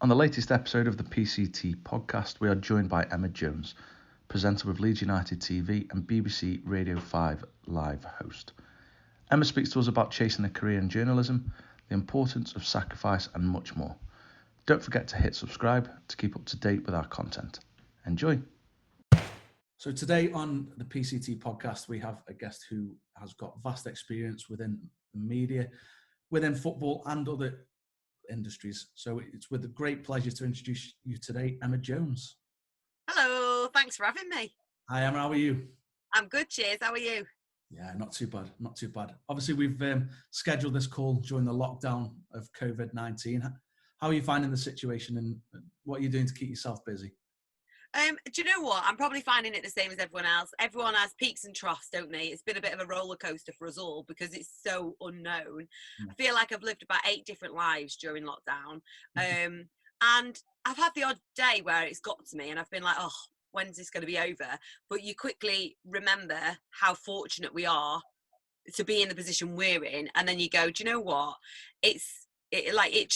On the latest episode of the PCT podcast, we are joined by Emma Jones, presenter with Leeds United TV and BBC Radio 5 live host. Emma speaks to us about chasing a career in journalism, the importance of sacrifice and much more. Don't forget to hit subscribe to keep up to date with our content. Enjoy. So today on the PCT podcast, we have a guest who has got vast experience within the media, within football and other industries. So it's with a great pleasure to introduce you today, Emma Jones. Hello, thanks for having me. Hi Emma, how are you? I'm good, cheers. How are you? Yeah, not too bad, not too bad. Obviously, we've scheduled this call during the lockdown of COVID-19. How are you finding the situation and what are you doing to keep yourself busy? Do you know what? I'm probably finding it the same as everyone else. Everyone has peaks and troughs, don't they? It's been a bit of a roller coaster for us all because it's so unknown. I feel like I've lived about 8 different lives during lockdown. And I've had the odd day where it's got to me and I've been like, oh, when's this going to be over? But you quickly remember how fortunate we are to be in the position we're in. And then you go, do you know what? It's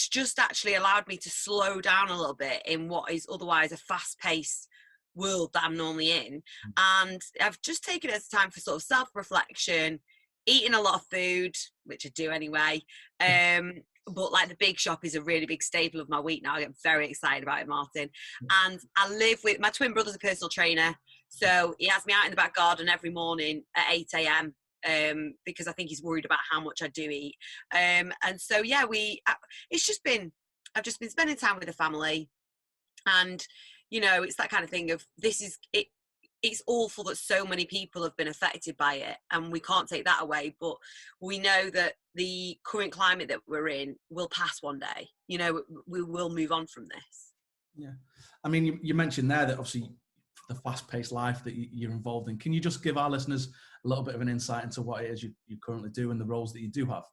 just actually allowed me to slow down a little bit in what is otherwise a fast-paced world that I'm normally in. And I've just taken it as time for sort of self-reflection, eating a lot of food, which I do anyway. But like the big shop is a really big staple of my week now. I get very excited about it, Martin. And I live with my twin brother's a personal trainer. So he has me out in the back garden every morning at 8 a.m. Because I think he's worried about how much I do eat. And so, yeah, I've just been spending time with the family. And, you know, it's that kind of thing of it's awful that so many people have been affected by it and we can't take that away. But we know that the current climate that we're in will pass one day. You know, we will move on from this. Yeah. I mean, you mentioned there that obviously the fast-paced life that you're involved in. Can you just give our listeners a little bit of an insight into what it is you currently do and the roles that you do have?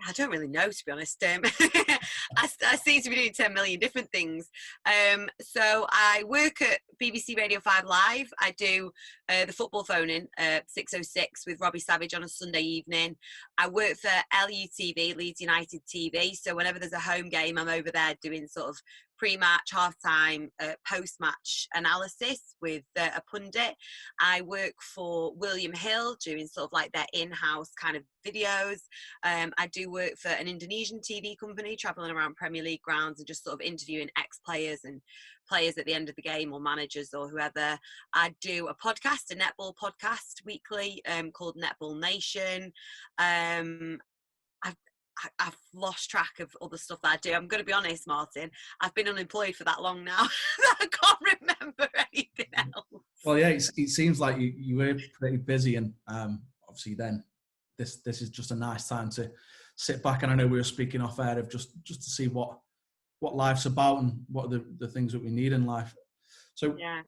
I don't really know, to be honest. I seem to be doing 10 million different things. So I work at BBC Radio 5 Live. I do the football phone-in, 6:06 with Robbie Savage on a Sunday evening. I work for LUTV, Leeds United TV. So whenever there's a home game, I'm over there doing sort of pre-match, half-time, post-match analysis with a pundit. I work for William Hill doing sort of like their in-house kind of videos. I do work for an Indonesian TV company traveling around Premier League grounds and just sort of interviewing ex-players and players at the end of the game or managers or whoever. I do a podcast, a netball podcast weekly called Netball Nation. I've lost track of all the stuff that I do. I'm going to be honest, Martin. I've been unemployed for that long now that I can't remember anything else. Well, yeah, it seems like you were pretty busy, and obviously then this is just a nice time to sit back. And I know we were speaking off air of just to see what life's about and what are the things that we need in life. So yeah.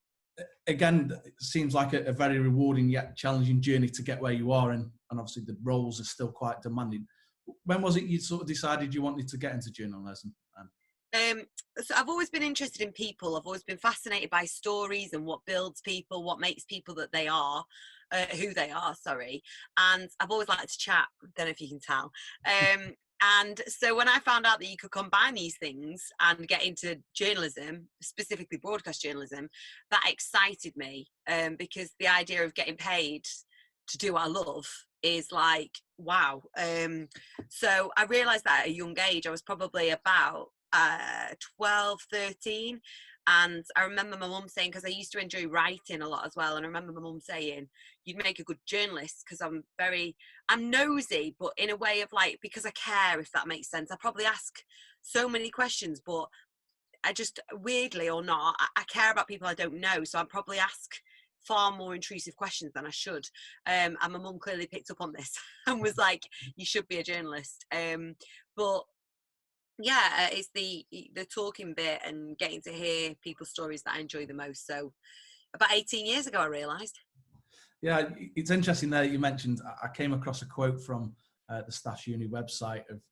Again, it seems like a very rewarding yet challenging journey to get where you are, and obviously the roles are still quite demanding. When was it you sort of decided you wanted to get into journalism? So I've always been interested in people. I've always been fascinated by stories and what builds people, what makes people that they are, who they are, sorry. And I've always liked to chat. Don't know if you can tell. And so when I found out that you could combine these things and get into journalism, specifically broadcast journalism, that excited me because the idea of getting paid to do what I love is like, wow. So I realised that at a young age. I was probably about 12, 13. And I remember my mum saying, because I used to enjoy writing a lot as well, and I remember my mum saying, you'd make a good journalist, because I'm nosy, but in a way of like, because I care, if that makes sense. I probably ask so many questions, but I just, weirdly or not, I care about people I don't know, so I probably ask far more intrusive questions than I should. And my mum clearly picked up on this and was like, you should be a journalist. But yeah, it's the talking bit and getting to hear people's stories that I enjoy the most. So about 18 years ago, I realised. Yeah, it's interesting there that you mentioned, I came across a quote from the Staffs Uni website of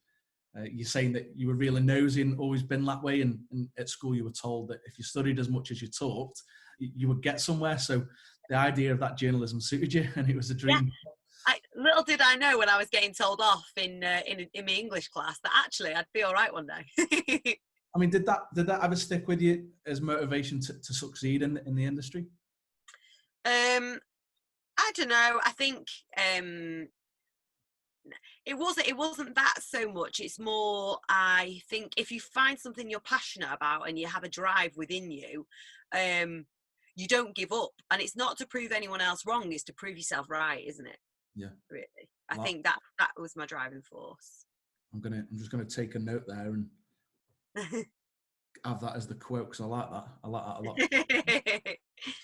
you saying that you were really nosy and always been that way, and at school you were told that if you studied as much as you talked, you would get somewhere. So the idea of that journalism suited you, and it was a dream. Yeah. Little did I know when I was getting told off in my English class that actually I'd be all right one day. I mean, did that ever stick with you as motivation to succeed in the industry? I don't know. I think it wasn't that so much. It's more, I think, if you find something you're passionate about and you have a drive within you, you don't give up. And it's not to prove anyone else wrong, it's to prove yourself right, isn't it? Yeah. Really. I think that was my driving force. I'm just gonna take a note there and have that as the quote, because I like that a lot.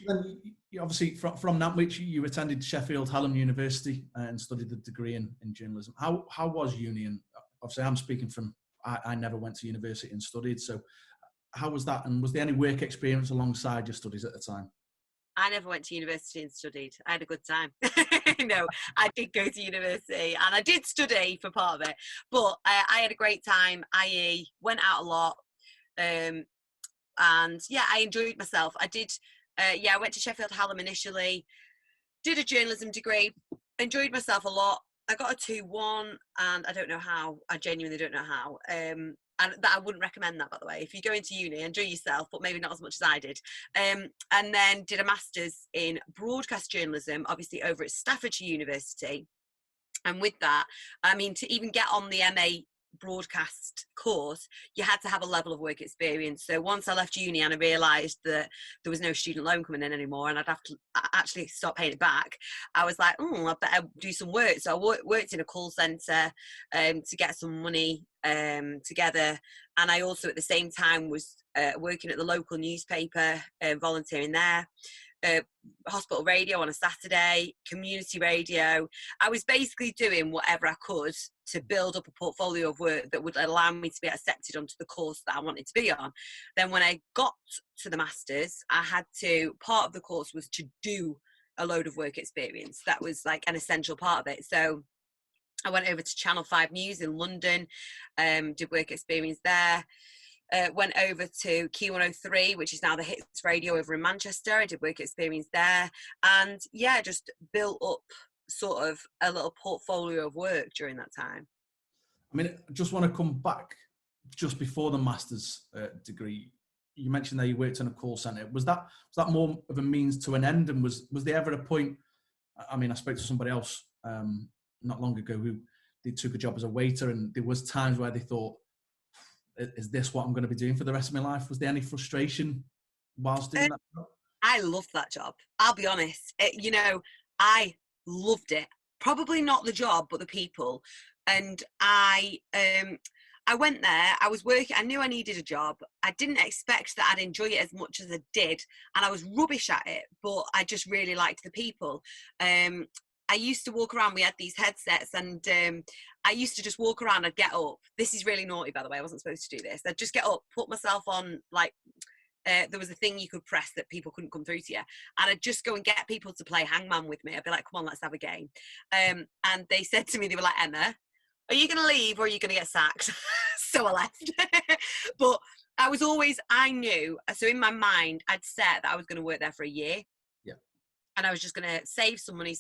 Then you obviously from Nantwich you attended Sheffield Hallam University and studied the degree in journalism. How was uni? And obviously I'm speaking from, I never went to university and studied, so how was that, and was there any work experience alongside your studies at the time? I never went to university and studied. I had a good time. No, I did go to university and I did study for part of it, but I had a great time, i.e. went out a lot, and yeah, I enjoyed myself. I did, I went to Sheffield Hallam initially, did a journalism degree, enjoyed myself a lot. I got a 2-1 and I don't know how. I genuinely don't know how. And that I wouldn't recommend that, by the way. If you go into uni, enjoy yourself, but maybe not as much as I did. And then did a master's in broadcast journalism, obviously over at Staffordshire University. And with that, I mean, to even get on the MA broadcast course, you had to have a level of work experience. So once I left uni and I realised that there was no student loan coming in anymore and I'd have to actually stop paying it back, I was like, I better do some work. So I worked in a call centre to get some money together, and I also at the same time was working at the local newspaper, volunteering there. Hospital radio on a Saturday, community radio. I was basically doing whatever I could to build up a portfolio of work that would allow me to be accepted onto the course that I wanted to be on. Then when I got to the masters, part of the course was to do a load of work experience. That was like an essential part of it. So I went over to Channel 5 News in London, did work experience there. Went over to Key 103, which is now the Hits Radio over in Manchester. I did work experience there, and yeah, just built up sort of a little portfolio of work during that time. I mean, I just want to come back just before the master's degree. You mentioned that you worked in a call centre. Was that more of a means to an end? And was there ever a point? I mean, I spoke to somebody else not long ago who they took a job as a waiter, and there was times where they thought, is this what I'm going to be doing for the rest of my life? Was there any frustration whilst doing that job? I loved that job. I'll be honest. I loved it. Probably not the job, but the people. And I went there. I was working. I knew I needed a job. I didn't expect that I'd enjoy it as much as I did, and I was rubbish at it. But I just really liked the people. I used to walk around, we had these headsets, and I used to just walk around. I'd get up. This is really naughty, by the way. I wasn't supposed to do this. I'd just get up, put myself on, like, there was a thing you could press that people couldn't come through to you. And I'd just go and get people to play hangman with me. I'd be like, come on, let's have a game. And they said to me, they were like, Emma, are you going to leave or are you going to get sacked? So I left. But I knew, so in my mind, I'd set that I was going to work there for a year. And I was just going to save some money,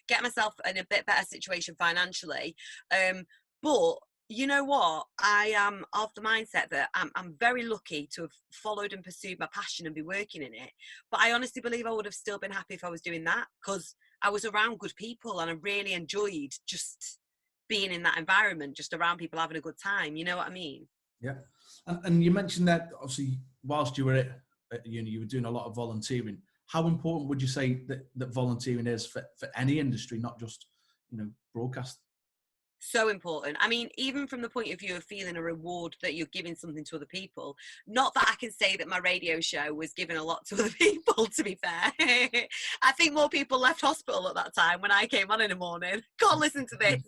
get myself in a bit better situation financially. But you know what? I am of the mindset that I'm very lucky to have followed and pursued my passion and be working in it. But I honestly believe I would have still been happy if I was doing that, because I was around good people and I really enjoyed just being in that environment, just around people having a good time. You know what I mean? Yeah. And you mentioned that obviously whilst you were at uni, you were doing a lot of volunteering. How important would you say that volunteering is for any industry, not just, broadcast? So important. I mean, even from the point of view of feeling a reward that you're giving something to other people. Not that I can say that my radio show was giving a lot to other people, to be fair. I think more people left hospital at that time when I came on in the morning. Can't listen to this.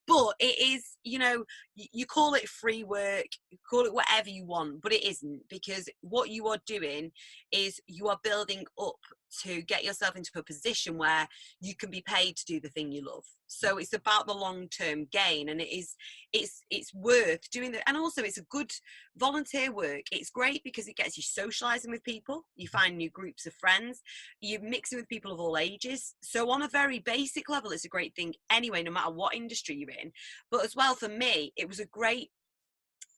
But it is, you call it free work, you call it whatever you want, but it isn't, because what you are doing is you are building up to get yourself into a position where you can be paid to do the thing you love. So it's about the long-term gain, and it's worth doing that. And also it's a good volunteer work. It's great because it gets you socializing with people, you find new groups of friends, you're mixing with people of all ages. So on a very basic level, it's a great thing anyway, no matter what industry you're in. But as well, for me, it was a great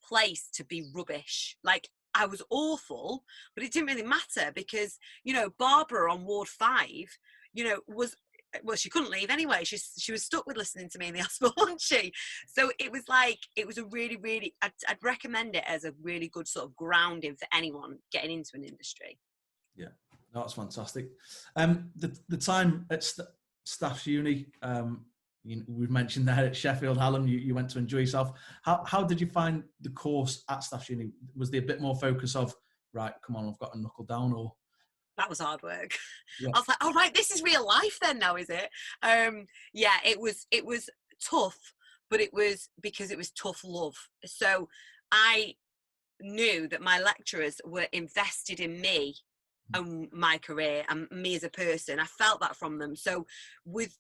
place to be rubbish. Like, I was awful, but it didn't really matter because, you know, Barbara on Ward 5, you know, well, she couldn't leave anyway. She was stuck with listening to me in the hospital, wasn't she? So it was like, it was a really, really, I'd recommend it as a really good sort of grounding for anyone getting into an industry. Yeah, no, that's fantastic. The time at Staff's Uni, we've mentioned there at Sheffield Hallam, you went to enjoy yourself. How did you find the course at Staff's Uni? Was there a bit more focus of, right, come on, I've got to knuckle down, or? That was hard work. Yeah. I was like, oh, right, this is real life then now, is it? Yeah, it was tough, but it was because it was tough love. So I knew that my lecturers were invested in me and my career and me as a person. I felt that from them. So with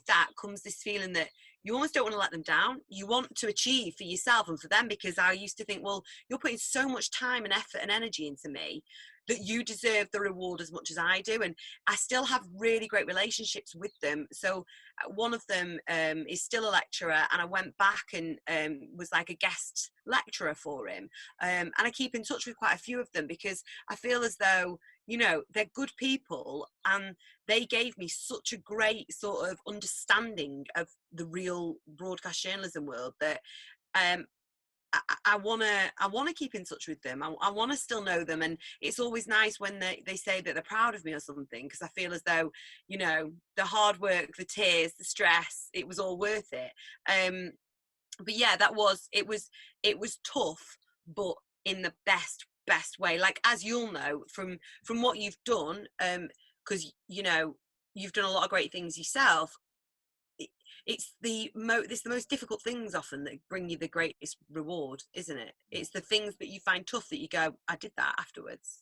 that comes this feeling that you almost don't want to let them down. You want to achieve for yourself and for them, because I used to think, well, you're putting so much time and effort and energy into me that you deserve the reward as much as I do. And I still have really great relationships with them. So one of them is still a lecturer, and I went back and was like a guest lecturer for him. And I keep in touch with quite a few of them because I feel as though, you know, they're good people, and they gave me such a great sort of understanding of the real broadcast journalism world that I want to keep in touch with them. I want to still know them, and it's always nice when they say that they're proud of me or something, because I feel as though, you know, the hard work, the tears, the stress, it was all worth it. But yeah, it was tough, but in the best way. Like, as you'll know from what you've done, because you know you've done a lot of great things yourself. It's the most difficult things often that bring you the greatest reward, isn't it? It's the things that you find tough that you go, I did that afterwards.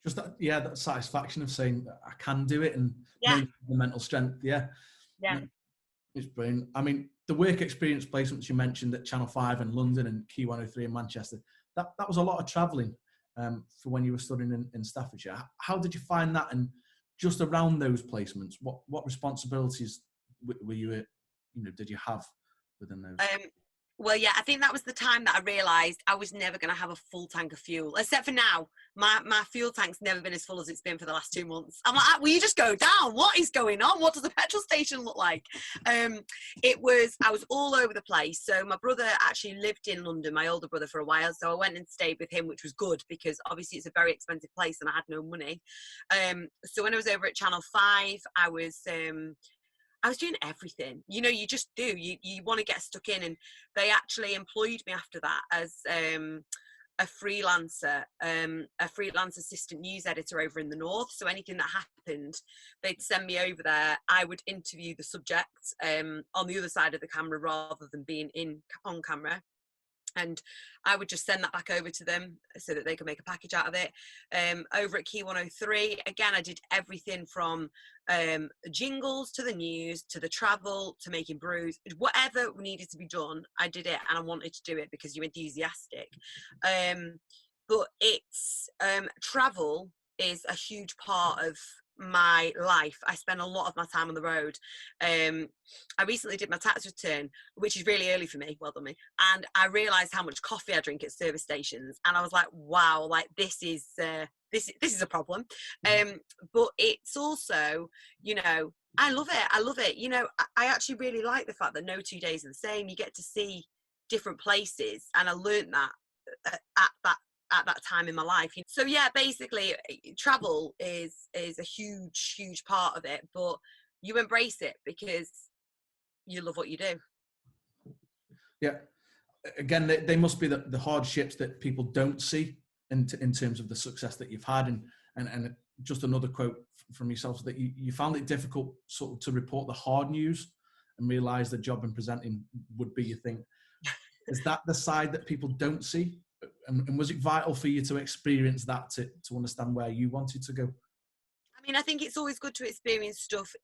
Just that satisfaction of saying I can do it, and knowing the mental strength. Yeah. It's brilliant. I mean, the work experience placements you mentioned at Channel 5 in London and Key 103 in Manchester, that was a lot of travelling for when you were studying in Staffordshire. How did you find that? And just around those placements, what responsibilities were you, did you have within those? Well, yeah, I think that was the time that I realised I was never going to have a full tank of fuel, except for now. My fuel tank's never been as full as it's been for the last 2 months. I'm like, will you just go down? What is going on? What does the petrol station look like? I was all over the place. So my brother actually lived in London, my older brother, for a while. So I went and stayed with him, which was good because obviously it's a very expensive place and I had no money. So when I was over at Channel 5, I was doing everything. You know, you just do. You want to get stuck in, and they actually employed me after that as a freelancer assistant news editor over in the north. So anything that happened, they'd send me over there. I would interview the subject on the other side of the camera rather than being on camera. And I would just send that back over to them so that they could make a package out of it. Over at Key 103, again, I did everything from jingles to the news to the travel to making brews. Whatever needed to be done, I did it, and I wanted to do it because you're enthusiastic. But it's travel is a huge part of my life. I spend a lot of my time on the road. I recently did my tax return, which is really early for me, well done me, and I realized how much coffee I drink at service stations, and I was like, wow, like this is a problem. But it's also, you know, I love it. You know, I actually really like the fact that no 2 days are the same. You get to see different places, and I learned that at that time in my life. So yeah, basically travel is a huge part of it, but you embrace it because you love what you do. Yeah, again, they must be the hardships that people don't see in terms of the success that you've had. And just another quote from yourself, that you found it difficult sort of to report the hard news and realize the job in presenting would be your thing. Is that the side that people don't see? And was it vital for you to experience that to understand where you wanted to go? I mean, I think it's always good to experience stuff,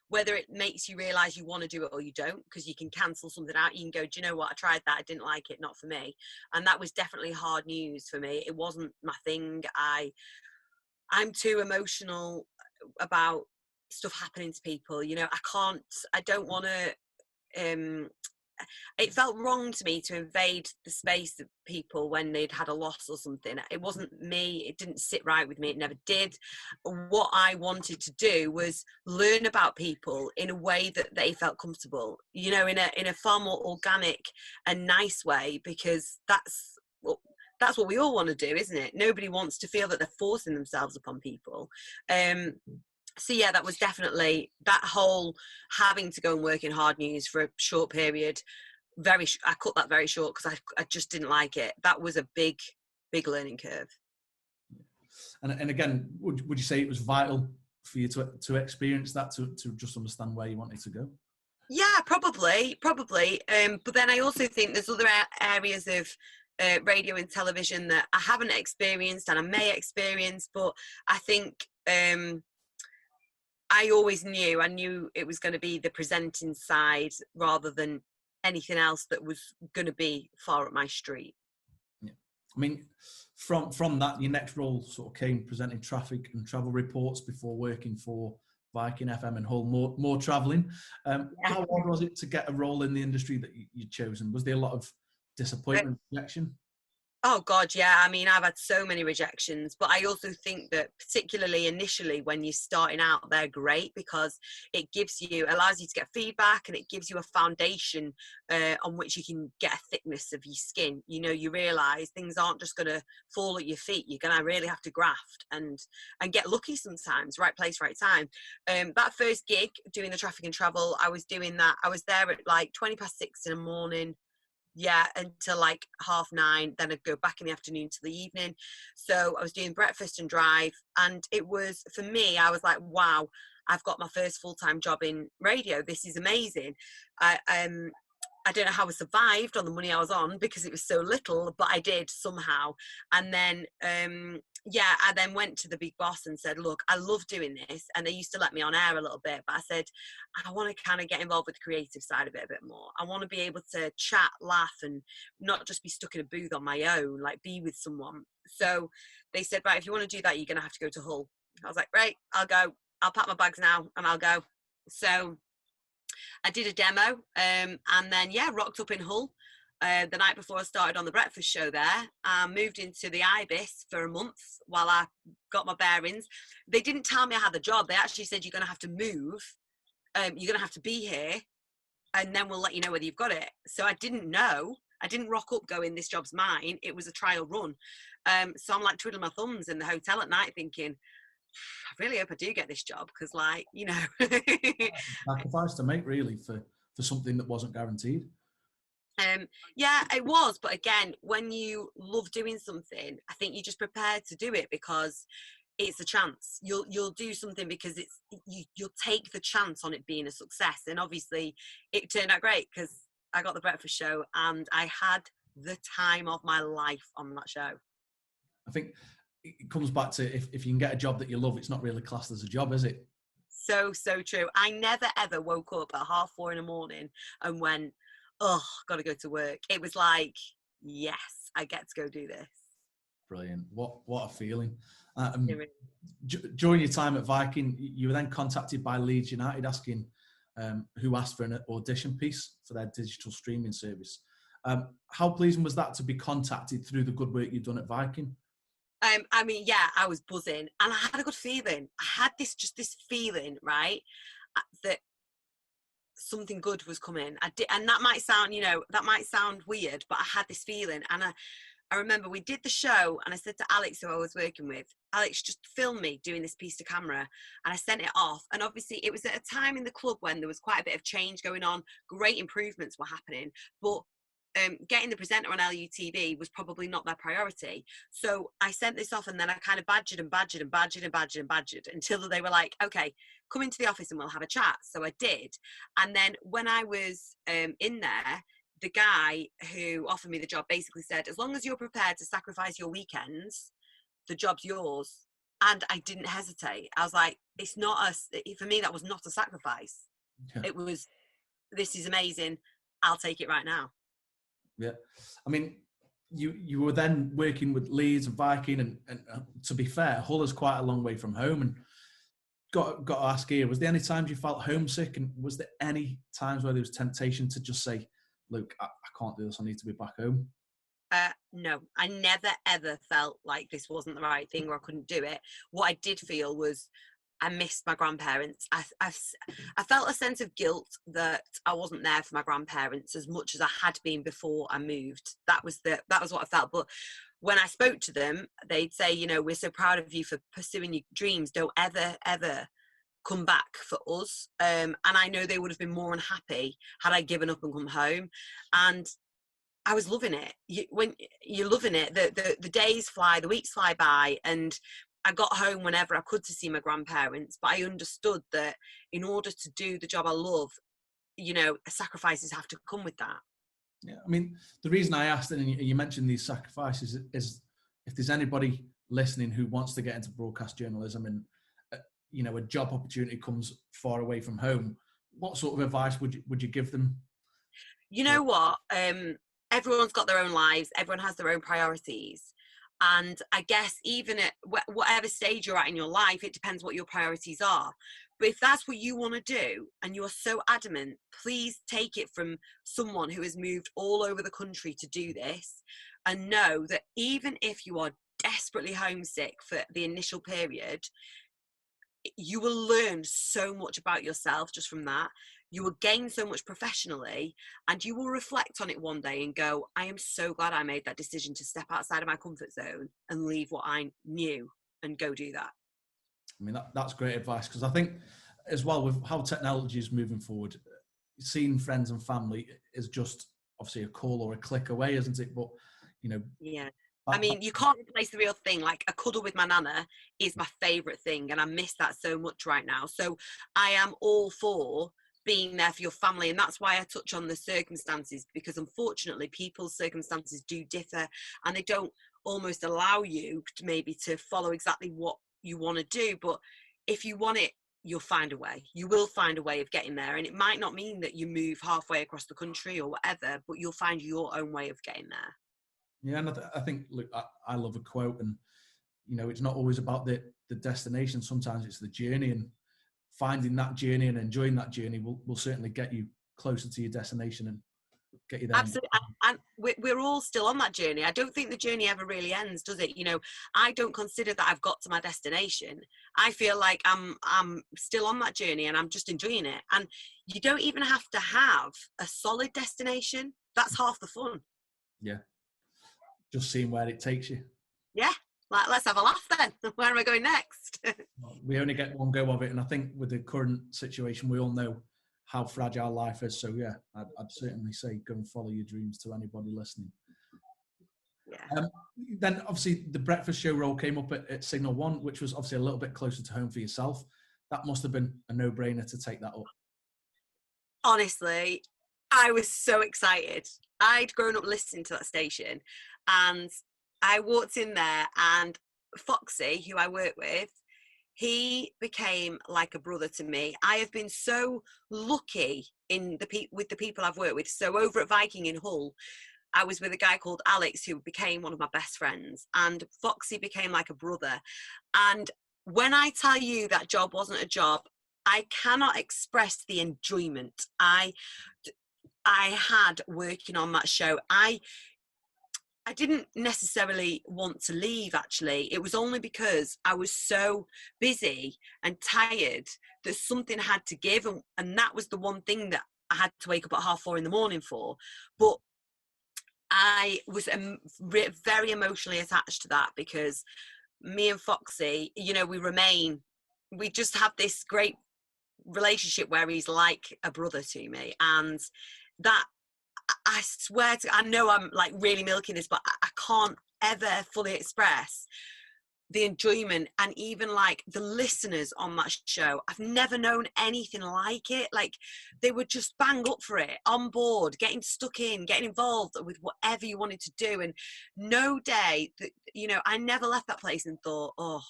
whether it makes you realise you want to do it or you don't, because you can cancel something out. You can go, do you know what? I tried that. I didn't like it. Not for me. And that was definitely hard news for me. It wasn't my thing. I'm too emotional about stuff happening to people. You know, I don't want to it felt wrong to me to invade the space of people when they'd had a loss or something. It wasn't me. It didn't sit right with me. It never did. What I wanted to do was learn about people in a way that they felt comfortable, you know, in a far more organic and nice way, because that's what we all want to do, isn't it? Nobody wants to feel that they're forcing themselves upon people. So yeah, that was definitely that whole having to go and work in hard news for a short period. I cut that very short because I just didn't like it. That was a big learning curve. And again, would you say it was vital for you to experience that, to just understand where you wanted to go? Yeah, probably. But then I also think there's other areas of radio and television that I haven't experienced and I may experience, but I think I always knew it was going to be the presenting side rather than anything else that was going to be far up my street. Yeah. I mean, from that, your next role sort of came presenting traffic and travel reports before working for Viking FM and Hull, more travelling. How hard was it to get a role in the industry that you'd chosen? Was there a lot of disappointment, rejection? Oh God, yeah. I mean, I've had so many rejections, but I also think that particularly initially when you're starting out, they're great because it allows you to get feedback, and it gives you a foundation on which you can get a thickness of your skin. You know, you realise things aren't just going to fall at your feet. You're going to really have to graft and get lucky sometimes. Right place, right time. That first gig doing the traffic and travel, I was doing that. I was there at like 6:20 in the morning. Yeah, until like 9:30, then I'd go back in the afternoon to the evening. So I was doing breakfast and drive, and it was, for me, I was like, wow, I've got my first full-time job in radio. This is amazing. I don't know how I survived on the money I was on because it was so little, but I did somehow. And then, I then went to the big boss and said, look, I love doing this. And they used to let me on air a little bit, but I said, I want to kind of get involved with the creative side of it a bit more. I want to be able to chat, laugh, and not just be stuck in a booth on my own, like be with someone. So they said, right, if you want to do that, you're going to have to go to Hull. I was like, right, I'll go. I'll pack my bags now and I'll go. So I did a demo and then, rocked up in Hull the night before I started on the breakfast show there. Moved into the Ibis for a month while I got my bearings. They didn't tell me I had the job. They actually said, you're going to have to move. You're going to have to be here and then we'll let you know whether you've got it. So I didn't know. I didn't rock up going, this job's mine. It was a trial run. So I'm like twiddling my thumbs in the hotel at night thinking, I really hope I do get this job because, like, you know. Sacrifice to make, really, for something that wasn't guaranteed. Yeah, it was. But again, when you love doing something, I think you're just prepared to do it because it's a chance. You'll do something because you'll take the chance on it being a success. And obviously, it turned out great because I got the breakfast show and I had the time of my life on that show. I think it comes back to if you can get a job that you love, it's not really classed as a job, is it? So true. I never ever woke up at 4:30 in the morning and went, oh, got to go to work. It was like, yes, I get to go do this. Brilliant. What a feeling. During your time at Viking, you were then contacted by Leeds United asking who asked for an audition piece for their digital streaming service. How pleasing was that to be contacted through the good work you've done at Viking? I mean, yeah, I was buzzing and I had a good feeling. I had this feeling, right, that something good was coming. And that might sound weird, but I had this feeling. And I remember we did the show and I said to Alex, who I was working with, Alex, just film me doing this piece to camera. And I sent it off. And obviously it was at a time in the club when there was quite a bit of change going on. Great improvements were happening, but getting the presenter on LUTV was probably not their priority. So I sent this off and then I kind of badgered until they were like, okay, come into the office and we'll have a chat. So I did. And then when I was in there, the guy who offered me the job basically said, as long as you're prepared to sacrifice your weekends, the job's yours. And I didn't hesitate. I was like, for me, that was not a sacrifice. Yeah. It was, this is amazing. I'll take it right now. Yeah, I mean, you were then working with Leeds and Viking, and to be fair, Hull is quite a long way from home. And got to ask here, was there any times you felt homesick, and was there any times where there was temptation to just say, look, I can't do this, I need to be back home? No, I never ever felt like this wasn't the right thing or I couldn't do it. What I did feel was I missed my grandparents. I felt a sense of guilt that I wasn't there for my grandparents as much as I had been before I moved. That was what I felt. But when I spoke to them, they'd say, you know, we're so proud of you for pursuing your dreams. Don't ever come back for us. And I know they would have been more unhappy had I given up and come home. And I was loving it. When you're loving it, the days fly, the weeks fly by, and I got home whenever I could to see my grandparents. But I understood that in order to do the job I love, you know, sacrifices have to come with that. Yeah, I mean, the reason I asked, and you mentioned these sacrifices, is if there's anybody listening who wants to get into broadcast journalism and, you know, a job opportunity comes far away from home, what sort of advice would you give them? You know what? Everyone's got their own lives. Everyone has their own priorities. And I guess even at whatever stage you're at in your life, it depends what your priorities are. But if that's what you want to do and you're so adamant, please take it from someone who has moved all over the country to do this, and know that even if you are desperately homesick for the initial period, you will learn so much about yourself just from that. You will gain so much professionally, and you will reflect on it one day and go, I am so glad I made that decision to step outside of my comfort zone and leave what I knew and go do that. I mean, that's great advice, because I think as well with how technology is moving forward, seeing friends and family is just obviously a call or a click away, isn't it? But, you know. Yeah. I mean, you can't replace the real thing. Like a cuddle with my nana is my favourite thing, and I miss that so much right now. So I am all for being there for your family, and that's why I touch on the circumstances, because unfortunately people's circumstances do differ, and they don't almost allow you to maybe to follow exactly what you want to do. But if you want it, you'll find a way. You will find a way of getting there, and it might not mean that you move halfway across the country or whatever, but you'll find your own way of getting there. Yeah, and I think, look, I love a quote, and, you know, it's not always about the destination. Sometimes it's the journey, and finding that journey and enjoying that journey will certainly get you closer to your destination and get you there. Absolutely. And we're all still on that journey. I don't think the journey ever really ends, does it? You know, I don't consider that I've got to my destination. I feel like I'm still on that journey, and I'm just enjoying it. And you don't even have to have a solid destination. That's half the fun. Yeah. Just seeing where it takes you. Yeah. Like, let's have a laugh then. Where am I going next? We only get one go of it. And I think with the current situation, we all know how fragile life is. So, yeah, I'd certainly say go and follow your dreams to anybody listening. Yeah. Then, obviously, the breakfast show role came up at Signal One, which was obviously a little bit closer to home for yourself. That must have been a no-brainer to take that up. Honestly, I was so excited. I'd grown up listening to that station, and I walked in there, and Foxy, who I work with, he became like a brother to me. I have been so lucky with the people I've worked with. So over at Viking in Hull, I was with a guy called Alex, who became one of my best friends, and Foxy became like a brother. And when I tell you that job wasn't a job, I cannot express the enjoyment I had working on that show. I didn't necessarily want to leave, actually. It was only because I was so busy and tired that something had to give, and that was the one thing that I had to wake up at 4:30 in the morning for. But I was very emotionally attached to that, because me and Foxy, you know, we just have this great relationship where he's like a brother to me, and that, I swear to, I know I'm like really milking this, but I can't ever fully express the enjoyment, and even like the listeners on that show. I've never known anything like it. Like, they would just bang up for it, on board, getting stuck in, getting involved with whatever you wanted to do. And no day that, you know, I never left that place and thought, oh,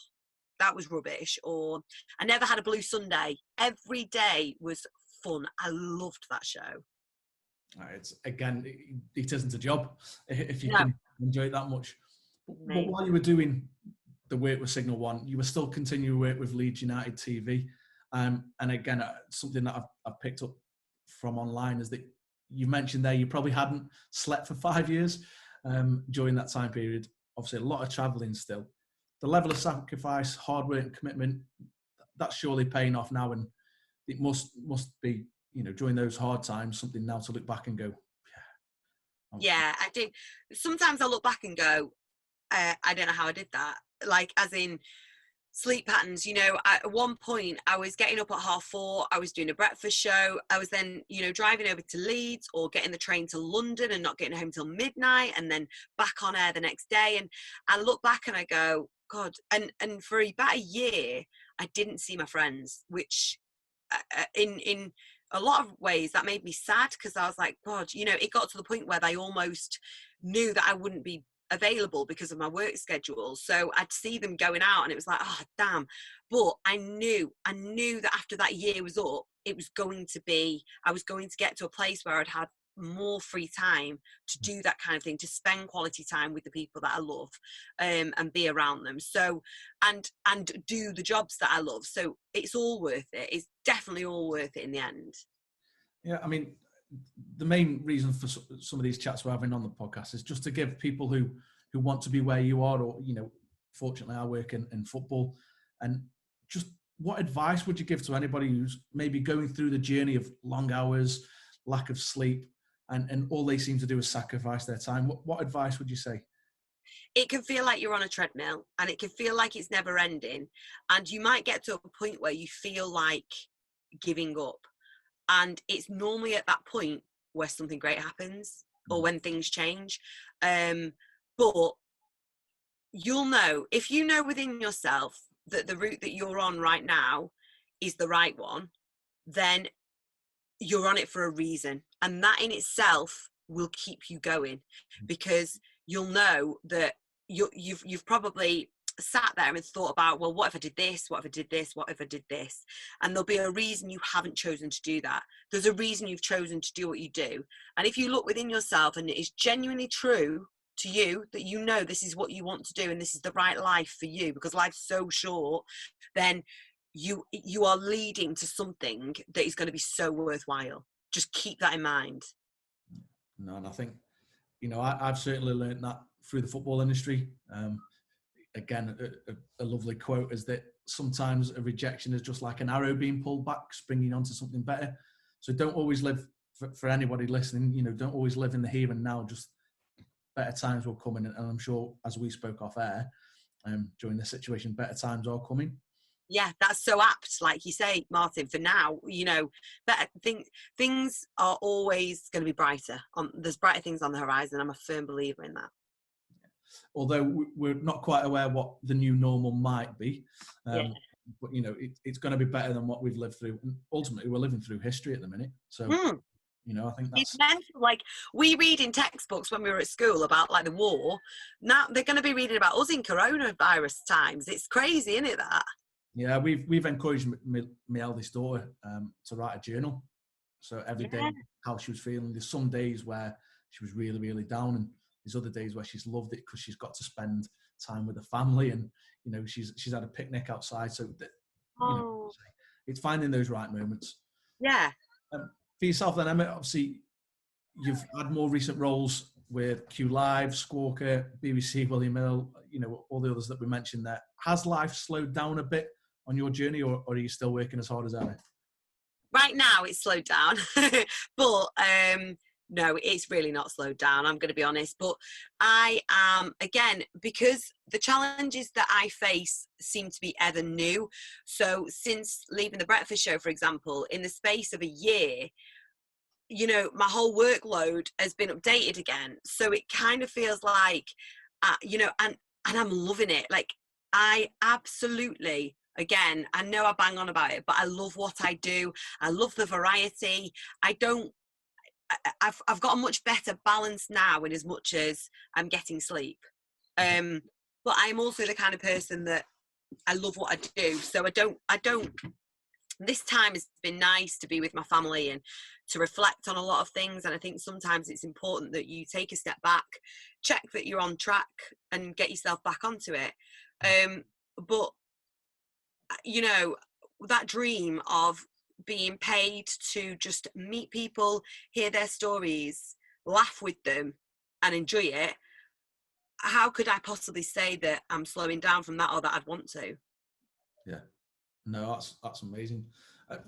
that was rubbish, or I never had a blue Sunday. Every day was fun. I loved that show. It's, again, it isn't a job if you can enjoy it that much. But while you were doing the work with Signal One, you were still continuing work with Leeds United TV. And again, something that I've picked up from online is that you mentioned there you probably hadn't slept for 5 years during that time period. Obviously, a lot of travelling still. The level of sacrifice, hard work, and commitment, that's surely paying off now, and it must be, during those hard times, something now to look back and go, yeah, I do. Sometimes I look back and go, I don't know how I did that. Like, as in sleep patterns, at one point I was getting up at 4:30, I was doing a breakfast show, I was then, driving over to Leeds or getting the train to London and not getting home till midnight and then back on air the next day. And I look back and I go, God, and for about a year, I didn't see my friends, which in a lot of ways that made me sad, because I was like, God, it got to the point where they almost knew that I wouldn't be available because of my work schedule. So I'd see them going out and it was like, oh damn. But I knew that after that year was up, I was going to get to a place where I'd had more free time to do that kind of thing, to spend quality time with the people that I love, and be around them. So and do the jobs that I love. So it's all worth it. It's definitely all worth it in the end. Yeah, I mean, the main reason for some of these chats we're having on the podcast is just to give people who want to be where you are, or fortunately I work in football, and just what advice would you give to anybody who's maybe going through the journey of long hours, lack of sleep, and all they seem to do is sacrifice their time? What advice would you say? It can feel like you're on a treadmill, and it can feel like it's never ending, and you might get to a point where you feel like giving up, and it's normally at that point where something great happens or when things change. But you'll know, if you know within yourself that the route that you're on right now is the right one, then you're on it for a reason. And that in itself will keep you going, because you'll know that you've probably sat there and thought about, well, what if I did this? What if I did this? What if I did this? And there'll be a reason you haven't chosen to do that. There's a reason you've chosen to do what you do. And if you look within yourself and it is genuinely true to you that this is what you want to do and this is the right life for you, because life's so short, then you are leading to something that is going to be so worthwhile. Just keep that in mind. No, and I think, I've certainly learned that through the football industry. Again, a lovely quote is that sometimes a rejection is just like an arrow being pulled back, springing onto something better. So don't always live, for anybody listening, don't always live in the here and now. Just better times will come in, and I'm sure, as we spoke off air, during this situation, better times are coming. Yeah, that's so apt, like you say, Martin. For now, better things are always going to be brighter. There's brighter things on the horizon. I'm a firm believer in that. Although we're not quite aware what the new normal might be, Yeah. But it's going to be better than what we've lived through. And ultimately, we're living through history at the minute. So, I think that's... It's mental. Like, we read in textbooks when we were at school about like the war. Now they're going to be reading about us in coronavirus times. It's crazy, isn't it, that? Yeah, we've encouraged my eldest daughter to write a journal. So every day, how she was feeling. There's some days where she was really, really down, and there's other days where she's loved it because she's got to spend time with the family, and she's had a picnic outside. So it's finding those right moments. Yeah. For yourself then, Emma, obviously you've had more recent roles with Q Live, Squawker, BBC, William Hill, all the others that we mentioned there. Has life slowed down a bit on your journey, or are you still working as hard as ever? Right now it's slowed down, but no, it's really not slowed down, I'm going to be honest. But I am, again, because the challenges that I face seem to be ever new. So since leaving the breakfast show, for example, in the space of a year, my whole workload has been updated again. So it kind of feels like, and I'm loving it. Like, I absolutely, again, I know I bang on about it, but I love what I do. I love the variety. I've got a much better balance now, in as much as I'm getting sleep. But I'm also the kind of person that I love what I do. So I don't, this time has been nice to be with my family and to reflect on a lot of things. And I think sometimes it's important that you take a step back, check that you're on track and get yourself back onto it. But, that dream of being paid to just meet people, hear their stories, laugh with them and enjoy it, how could I possibly say that I'm slowing down from that or that I'd want to? Yeah, no, that's amazing.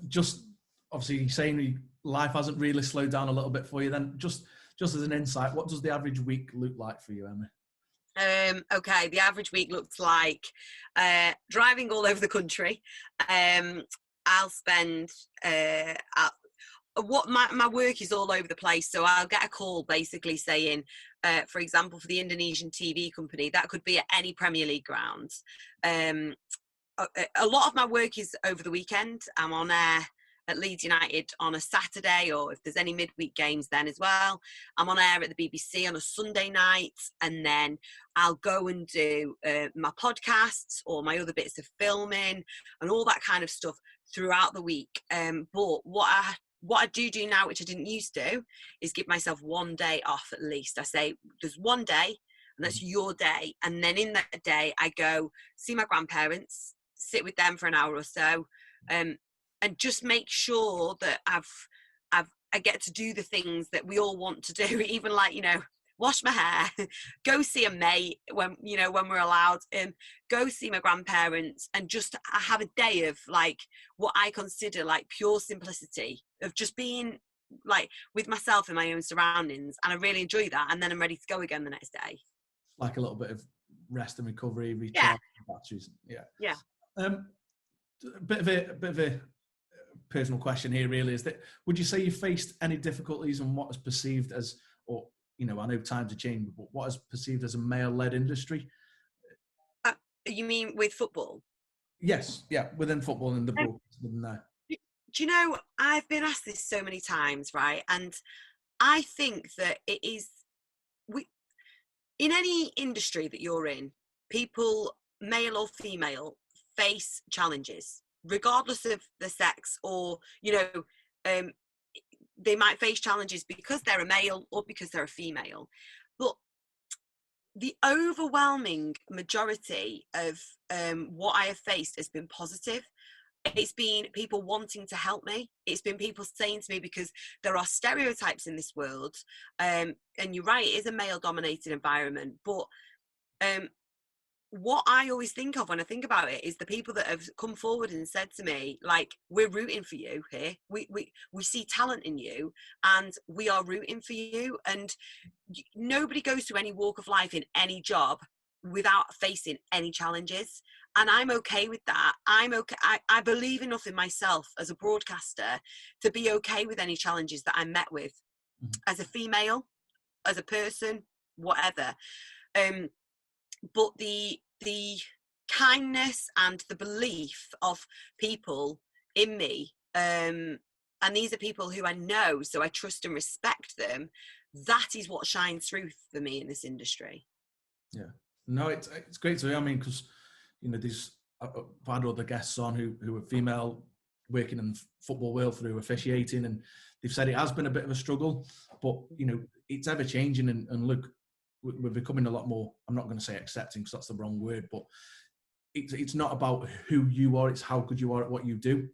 Just obviously saying life hasn't really slowed down a little bit for you. Then just as an insight, what does the average week look like for you, Emma? Okay, the average week looks like driving all over the country. I'll spend what my work is all over the place, so I'll get a call basically saying, for example, for the Indonesian TV company, that could be at any Premier League grounds. A lot of my work is over the weekend. I'm on air at Leeds United on a Saturday, or if there's any midweek games then as well. I'm on air at the BBC on a Sunday night, and then I'll go and do my podcasts or my other bits of filming and all that kind of stuff throughout the week. But what I do now, which I didn't used to, is give myself one day off at least. I say, there's one day, and that's your day. And then in that day, I go see my grandparents, sit with them for an hour or so, and just make sure that I get to do the things that we all want to do, even like, wash my hair, go see a mate when we're allowed, go see my grandparents, and just have a day of like what I consider like pure simplicity of just being like with myself in my own surroundings. And I really enjoy that. And then I'm ready to go again the next day. Like a little bit of rest and recovery, recharge batteries. Yeah. A bit of a personal question here really is that, would you say you faced any difficulties in what is perceived as, or I know times are changing, but what is perceived as a male-led industry? You mean with football? Yes, yeah, within football and the broadcast within there. Do you know, I've been asked this so many times, right? And I think that it is, in any industry that you're in, people, male or female, face challenges, regardless of the sex, or, they might face challenges because they're a male or because they're a female. But the overwhelming majority of what I have faced has been positive. It's been people wanting to help me. It's been people saying to me, because there are stereotypes in this world, and you're right, it is a male-dominated environment, but what I always think of when I think about it is the people that have come forward and said to me, like, we're rooting for you here. We see talent in you and we are rooting for you. And nobody goes through any walk of life in any job without facing any challenges. And I'm okay with that. I'm okay. I believe enough in myself as a broadcaster to be okay with any challenges that I'm met with as a female, as a person, whatever. But the kindness and the belief of people in me, and these are people who I know, so I trust and respect them, that is what shines through for me in this industry. Yeah, no, it's great to hear. I mean, because I've had other guests on who are female, working in the football world through officiating, and they've said it has been a bit of a struggle, but it's ever changing, and look, we're becoming a lot more, I'm not going to say accepting because that's the wrong word, but it's not about who you are, it's how good you are at what you do.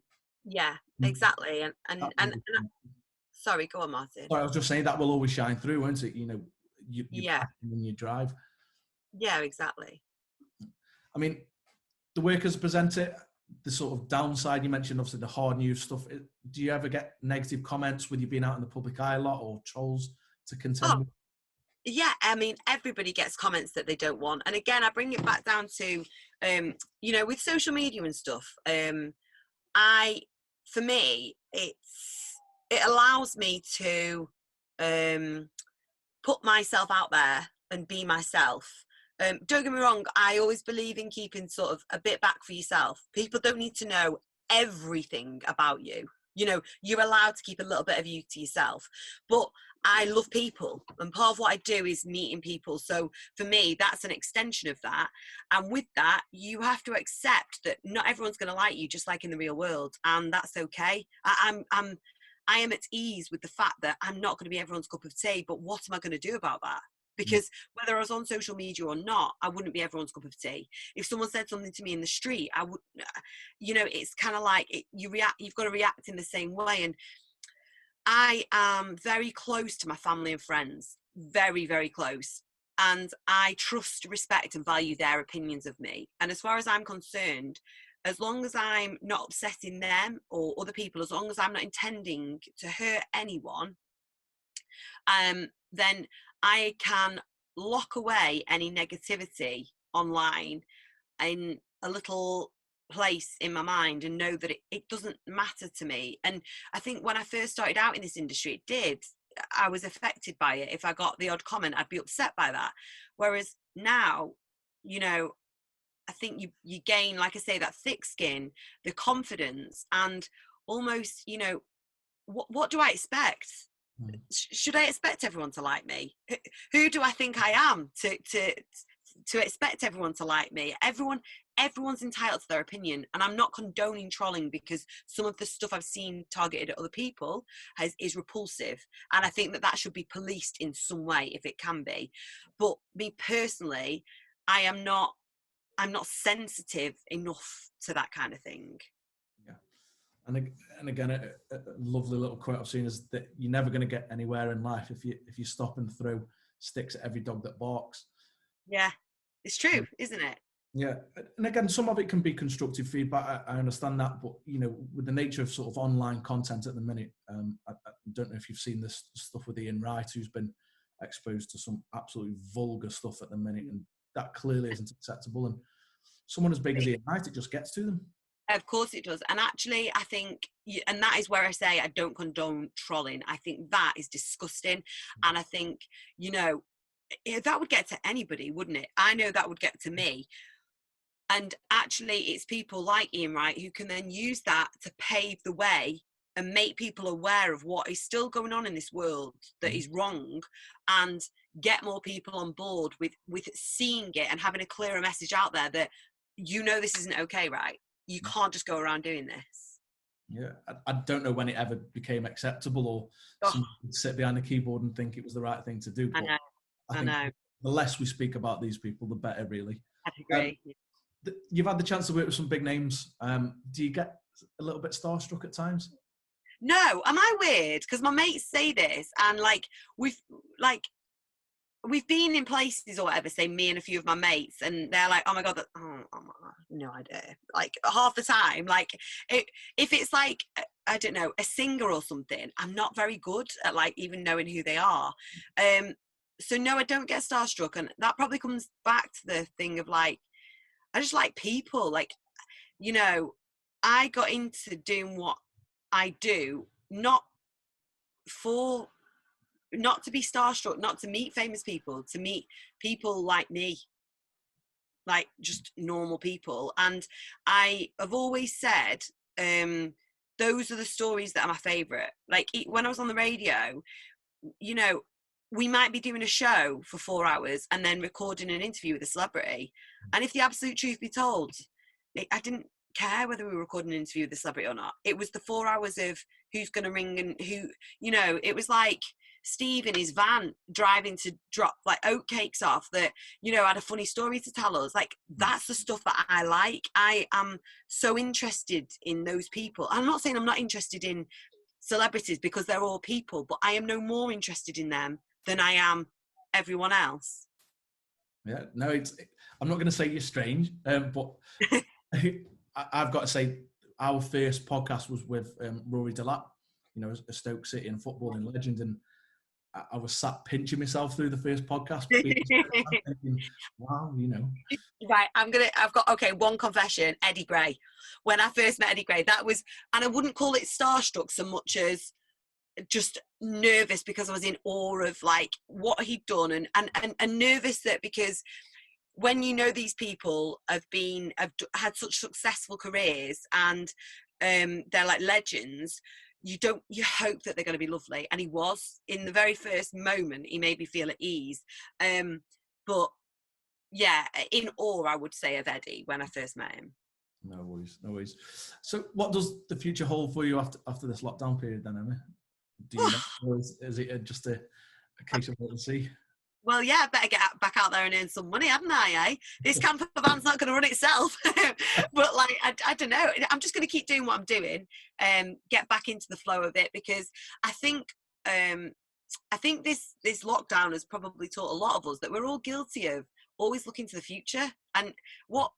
Yeah, exactly. And sorry, go on, Martin. Sorry, I was just saying that will always shine through, won't it? Your passion and your drive. Yeah, exactly. I mean, the workers present it, the sort of downside, you mentioned obviously the hard news stuff. Do you ever get negative comments with you being out in the public eye a lot, or trolls to contend with? Yeah, I mean, everybody gets comments that they don't want. And again, I bring it back down to, with social media and stuff, for me, it allows me to put myself out there and be myself. Don't get me wrong, I always believe in keeping sort of a bit back for yourself. People don't need to know everything about you. You're allowed to keep a little bit of you to yourself. But I love people, and part of what I do is meeting people. So for me, that's an extension of that. And with that, you have to accept that not everyone's going to like you, just like in the real world, and that's okay. I am at ease with the fact that I'm not going to be everyone's cup of tea. But what am I going to do about that? because whether I was on social media or not, I wouldn't be everyone's cup of tea. If someone said something to me in the street, I would, it's kind of like you've got to react in the same way. And I am very close to my family and friends, very, very close. And I trust, respect and value their opinions of me. And as far as I'm concerned, as long as I'm not upsetting them or other people, as long as I'm not intending to hurt anyone, then I can lock away any negativity online in a little place in my mind and know that it doesn't matter to me. And I think when I first started out in this industry, it did. I was affected by it. If I got the odd comment, I'd be upset by that. Whereas now, I think you gain, like I say, that thick skin, the confidence, and almost, what do I expect? Should I expect everyone to like me? Who do I think I am to expect everyone to like me? Everyone's entitled to their opinion, and I'm not condoning trolling, because some of the stuff I've seen targeted at other people is repulsive, and I think that should be policed in some way if it can be. But me personally, I'm not sensitive enough to that kind of thing. Yeah. And again, a lovely little quote I've seen is that you're never going to get anywhere in life if you stop and throw sticks at every dog that barks. Yeah, it's true, isn't it? Yeah, and again, some of it can be constructive feedback. I understand that, but with the nature of sort of online content at the minute, I don't know if you've seen this stuff with Ian Wright, who's been exposed to some absolutely vulgar stuff at the minute, and that clearly isn't acceptable. And someone as big as Ian Wright, it just gets to them. Of course it does. And actually, I think, and that is where I say I don't condone trolling. I think that is disgusting. And I think, that would get to anybody, wouldn't it? I know that would get to me. And actually, it's people like Ian Wright who can then use that to pave the way and make people aware of what is still going on in this world that is wrong, and get more people on board with seeing it and having a clearer message out there that, this isn't okay, right? You can't just go around doing this. Yeah, I don't know when it ever became acceptable, or someone could sit behind the keyboard and think it was the right thing to do. But I think the less we speak about these people, the better, really. I agree. You've had the chance to work with some big names. Do you get a little bit starstruck at times? No, am I weird? Because my mates say this, and we've been in places or whatever, say me and a few of my mates, and they're like, oh my god, no idea. Like half the time, if it's like, I don't know, a singer or something, I'm not very good at even knowing who they are. So no, I don't get starstruck, and that probably comes back to the thing of I just like people. I got into doing what I do not to be starstruck, not to meet famous people, to meet people like me, just normal people. And I have always said, those are the stories that are my favourite. When I was on the radio, we might be doing a show for 4 hours and then recording an interview with a celebrity. And if the absolute truth be told, I didn't care whether we were recording an interview with a celebrity or not. It was the 4 hours of who's going to ring and who, it was like Steve in his van driving to drop oatcakes off that, had a funny story to tell us. That's the stuff that I like. I am so interested in those people. I'm not saying I'm not interested in celebrities, because they're all people, but I am no more interested in them than I am everyone else. Yeah, no, I'm not going to say you're strange, but I've got to say our first podcast was with Rory Delap, a Stoke City and footballing legend, and I was sat pinching myself through the first podcast. Thinking, wow, Right, I've got one confession. Eddie Gray. When I first met Eddie Gray, that was, and I wouldn't call it starstruck so much as just nervous, because I was in awe of what he'd done, and nervous that, because when these people have had such successful careers and they're like legends, you hope that they're going to be lovely. And he was, in the very first moment, he made me feel at ease. But yeah, in awe, I would say, of Eddie when I first met him. No worries. So what does the future hold for you after this lockdown period then, Emma? Do you know, or is it just a case of wait and see? Well, yeah, I better get back out there and earn some money, haven't I, eh? This camper van's not going to run itself. But, like, I don't know. I'm just going to keep doing what I'm doing and get back into the flow of it, because I think this lockdown has probably taught a lot of us that we're all guilty of always looking to the future. And what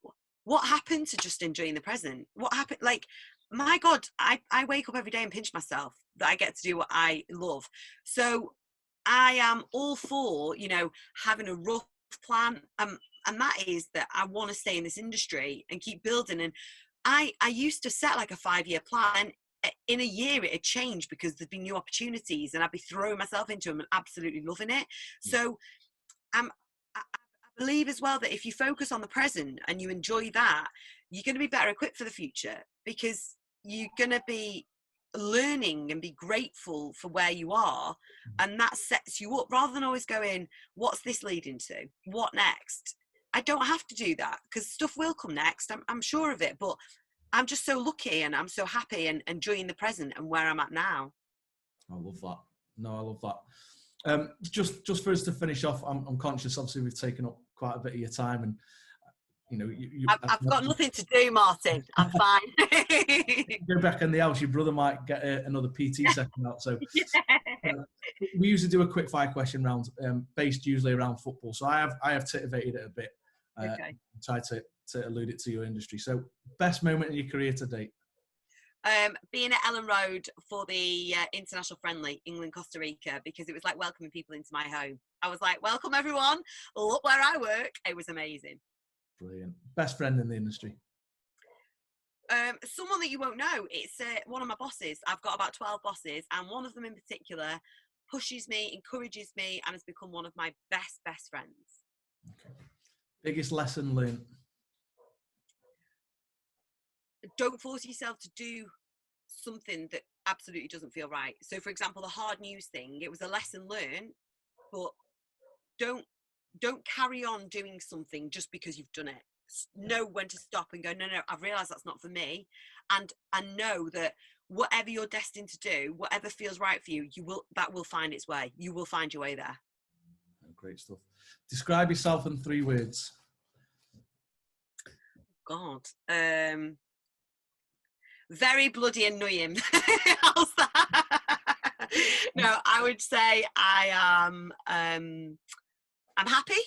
happened to just enjoying the present? What happened? Like, my God, I wake up every day and pinch myself that I get to do what I love. So I am all for, having a rough plan. And that is that I want to stay in this industry and keep building. And I used to set like a 5-year plan. In a year it had changed because there'd been new opportunities, and I'd be throwing myself into them and absolutely loving it. So I believe as well that if you focus on the present and you enjoy that, you're going to be better equipped for the future, because you're going to be learning and be grateful for where you are, and that sets you up, rather than always going, what's this leading to, what next? I don't have to do that, because stuff will come next. I'm sure of it, but I'm just so lucky and I'm so happy and enjoying the present and where I'm at now. I love that. No, I love that. Just for us to finish off, I'm conscious, obviously, we've taken up quite a bit of your time, and I've got nothing to do, Martin. I'm fine. Go back in the house, your brother might get another PT session out. So we usually do a quick fire question round, based usually around football. So I have titivated it a bit. Okay. Tried to allude it to your industry. So best moment in your career to date? Being at Ellen Road for the international friendly England-Costa Rica, because it was like welcoming people into my home. I was like, welcome everyone, look where I work. It was amazing. Brilliant. Best friend in the industry? Someone that you won't know. It's one of my bosses. I've got about 12 bosses, and one of them in particular pushes me, encourages me, and has become one of my best friends. Okay. Biggest lesson learned? Don't force yourself to do something that absolutely doesn't feel right. So, for example, the hard news thing, it was a lesson learned, but don't carry on doing something just because you've done it. Know when to stop and go, no, I've realised that's not for me. And know that whatever you're destined to do, whatever feels right for you, that will find its way. You will find your way there. Great stuff. Describe yourself in 3 words. God. Very bloody annoying. How's that? No, I would say I'm happy.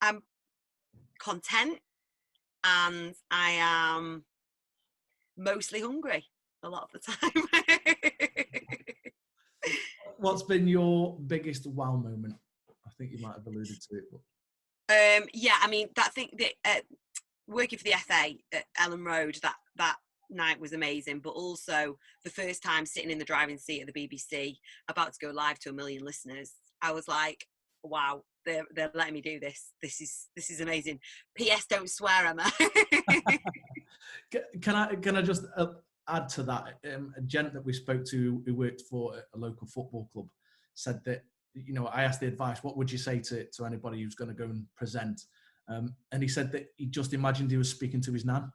I'm content, and I am mostly hungry a lot of the time. What's been your biggest wow moment? I think you might have alluded to it. But... Yeah, I mean, that thing that working for the FA at Ellen Road, that night was amazing, but also the first time sitting in the driving seat of the BBC, about to go live to 1 million listeners, I was like, wow, they're letting me do this. This is amazing. P.S. Don't swear, Emma. Can I just add to that? A gent that we spoke to who worked for a local football club said that, I asked the advice, what would you say to anybody who's going to go and present? And he said that he just imagined he was speaking to his nan.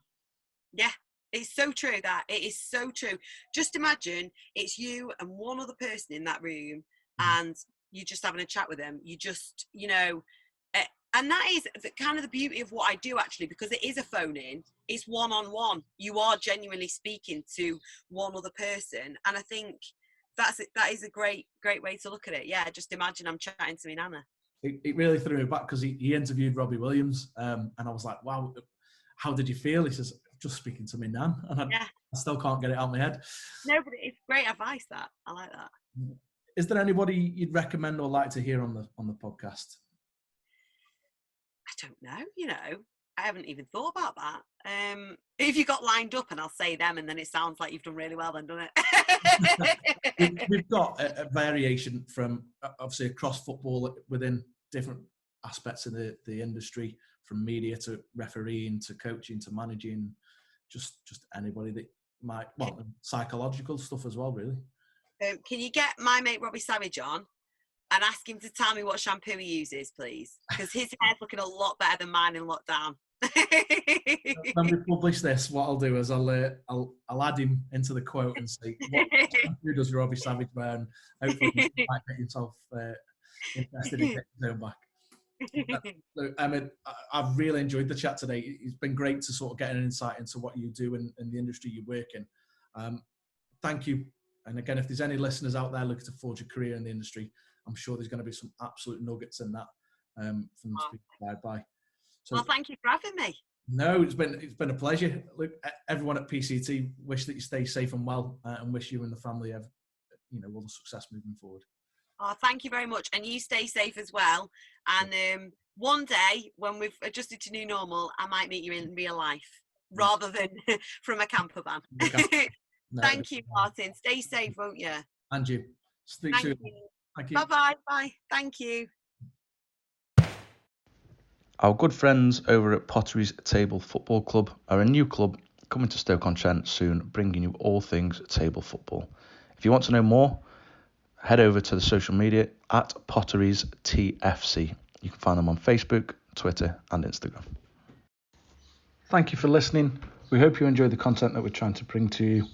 Yeah, it's so true. That it is so true. Just imagine it's you and one other person in that room, and you're just having a chat with them. You just, and that is kind of the beauty of what I do, actually, because it is a phone in. It's one-on-one. You are genuinely speaking to one other person, and I think that is a great way to look at it. Yeah, just imagine I'm chatting to my nana. It really threw me back, because he interviewed Robbie Williams, and I was like, wow, how did you feel? He says, just speaking to me nan, and I still can't get it out of my head. No, but it's great advice, that. I like that. Is there anybody you'd recommend or like to hear on the podcast? I don't know, I haven't even thought about that. If you got lined up, and I'll say them, and then it sounds like you've done really well then, doesn't it? We've got a variation from, obviously, across football within different aspects of the industry, from media to refereeing to coaching to managing, just anybody that might, psychological stuff as well, really. Can you get my mate Robbie Savage on and ask him to tell me what shampoo he uses, please? Because his hair's looking a lot better than mine in lockdown. When we publish this, what I'll do is I'll add him into the quote and say, "Who does Robbie Savage wear?" And hopefully you might get yourself invested in getting his own back. Look, Emma, I've really enjoyed the chat today. It's been great to sort of get an insight into what you do and the industry you work in. Thank you. And again, if there's any listeners out there looking to forge a career in the industry, I'm sure there's going to be some absolute nuggets in that for them to be inspired by. So, well, thank you for having me. No, it's been a pleasure. Look, everyone at PCT, wish that you stay safe and well, and wish you and the family have, all the success moving forward. Oh, thank you very much, and you stay safe as well. And one day, when we've adjusted to new normal, I might meet you in real life rather than from a camper van. Thank you, Martin. Stay safe, won't you? And you. Speak soon. Thank you. Bye. Bye. Thank you. Our good friends over at Potteries Table Football Club are a new club coming to Stoke-on-Trent soon, bringing you all things table football. If you want to know more, head over to the social media at Potteries TFC. You can find them on Facebook, Twitter and Instagram. Thank you for listening. We hope you enjoyed the content that we're trying to bring to you.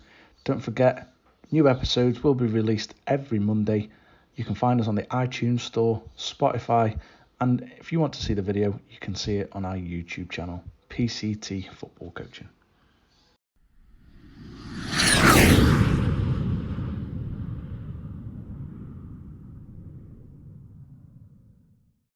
Don't forget, new episodes will be released every Monday. You can find us on the iTunes Store, Spotify, and if you want to see the video, you can see it on our YouTube channel, PCT Football Coaching.